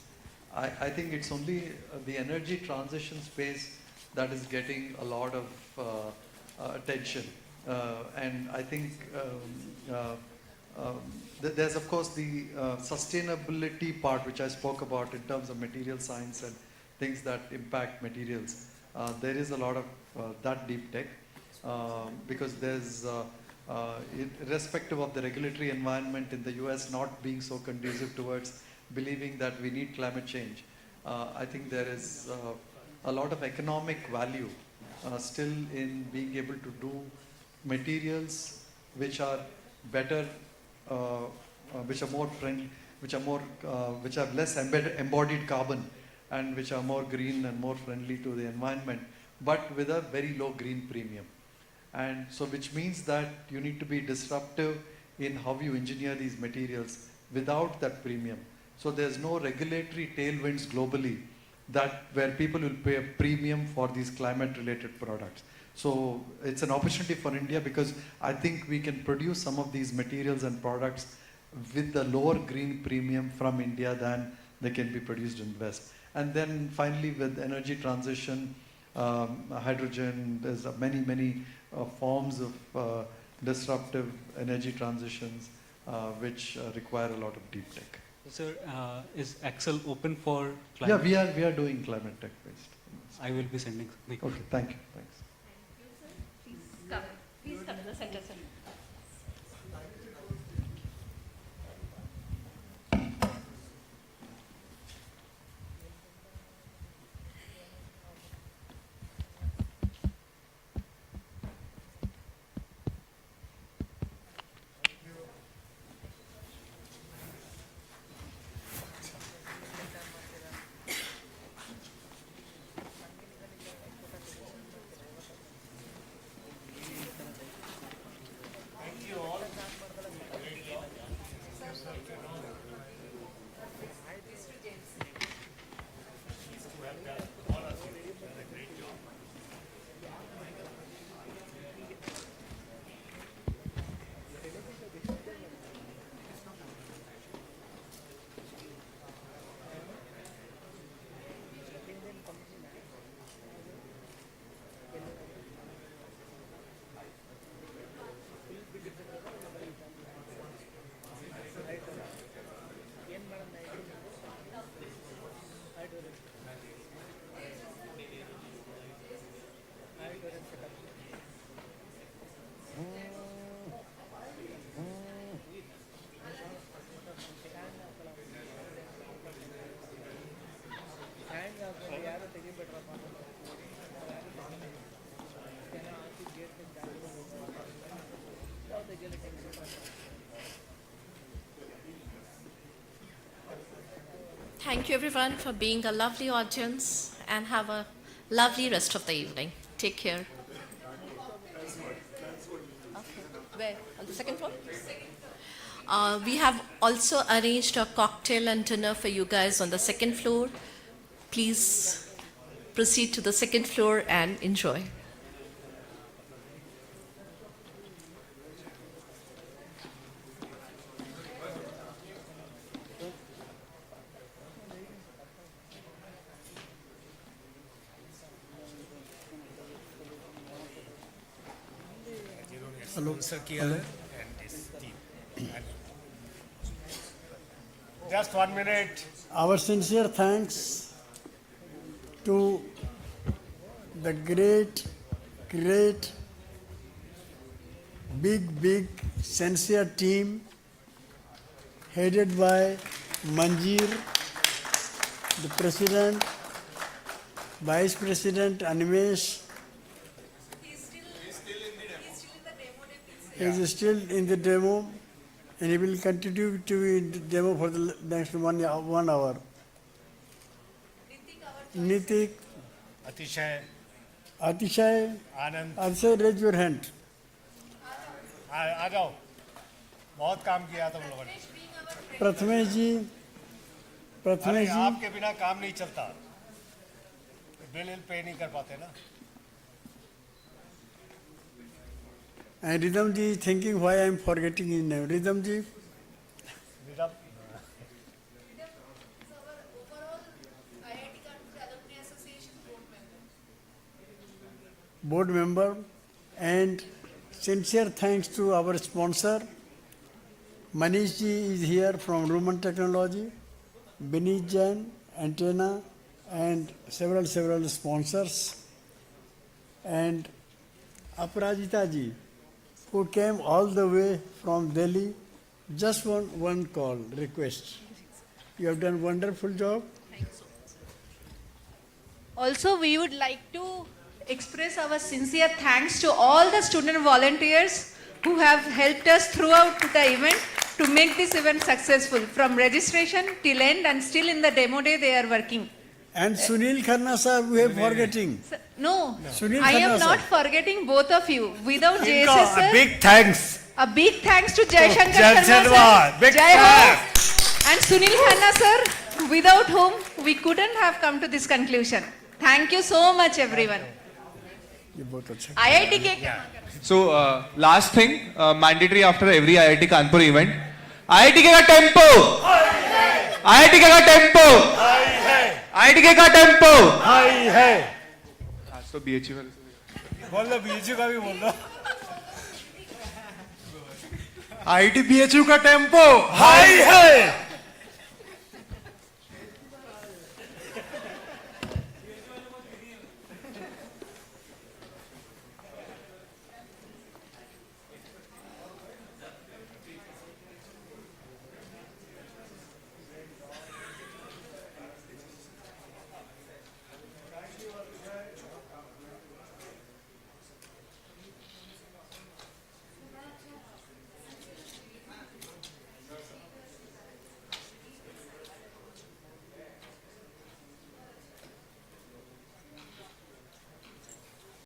I think it's only the energy transition space that is getting a lot of attention. And I think there's of course the sustainability part, which I spoke about in terms of material science and things that impact materials. There is a lot of that deep tech because there's irrespective of the regulatory environment in the US not being so conducive towards believing that we need climate change, I think there is a lot of economic value still in being able to do materials which are better, which are more friendly, which have less embodied carbon, and which are more green and more friendly to the environment, but with a very low green premium. And so which means that you need to be disruptive in how you engineer these materials without that premium. So there's no regulatory tailwinds globally where people will pay a premium for these climate related products. So it's an opportunity for India because I think we can produce some of these materials and products with the lower green premium from India than they can be produced in the West. And then finally with energy transition, hydrogen, there's many forms of disruptive energy transitions which require a lot of deep tech. Sir, is Excel open for climate? Yeah, we are doing climate tech based. I will be sending something. Okay, thank you. Thanks. Please come to the center, sir. Thank you everyone for being a lovely audience and have a lovely rest of the evening. Take care. Okay. Where? On the second floor? We have also arranged a cocktail and dinner for you guys on the second floor. Please proceed to the second floor and enjoy. sponsor किया है and this team. Just 1 minute. Our sincere thanks to the great, big, sincere team headed by Manjeer, the President, Vice President Animesh. He is still in the demo and he will continue to be in the demo for the next 1 hour. Nitik, अतिशय Atishay, Anand Atishay, raise your hand. आ जाओ बहुत काम किया तुम लोगों ने Prathamesh ji, अरे आपके बिना काम नहीं चलता बिल पे नहीं कर पाते ना and Ridham ji is thinking why I am forgetting his name. Ridham ji, मेरा board member, and sincere thanks to our sponsor. Manish ji is here from Roman Technology, Beneath Jain, Antenna, and several sponsors. And Aparajita ji, who came all the way from Delhi, just one call, request. You have done wonderful job. Also, we would like to express our sincere thanks to all the student volunteers who have helped us throughout the event to make this event successful. From registration till end and still in the demo day they are working. And Sunil Khanna sir, we are forgetting. No, Sunil I am Khanna, not sir. forgetting both of you. Without JSS इनको sir, big thanks a big thanks to Jai Shankar Jai Sharma Sharma, sir, big Jai Ho, thanks. and Sunil Khanna sir, without whom we couldn't have come to this conclusion. Thank you so much everyone. ये बहुत अच्छा. IIT के So, last thing, mandatory after every IIT Kanpur event. IIT का tempo! IIT का tempo! IIT का tempo! High है आज तो BHU वाले बोल दो बीएचयू का भी बोल दो IIT BHU का टेम्पो हाई है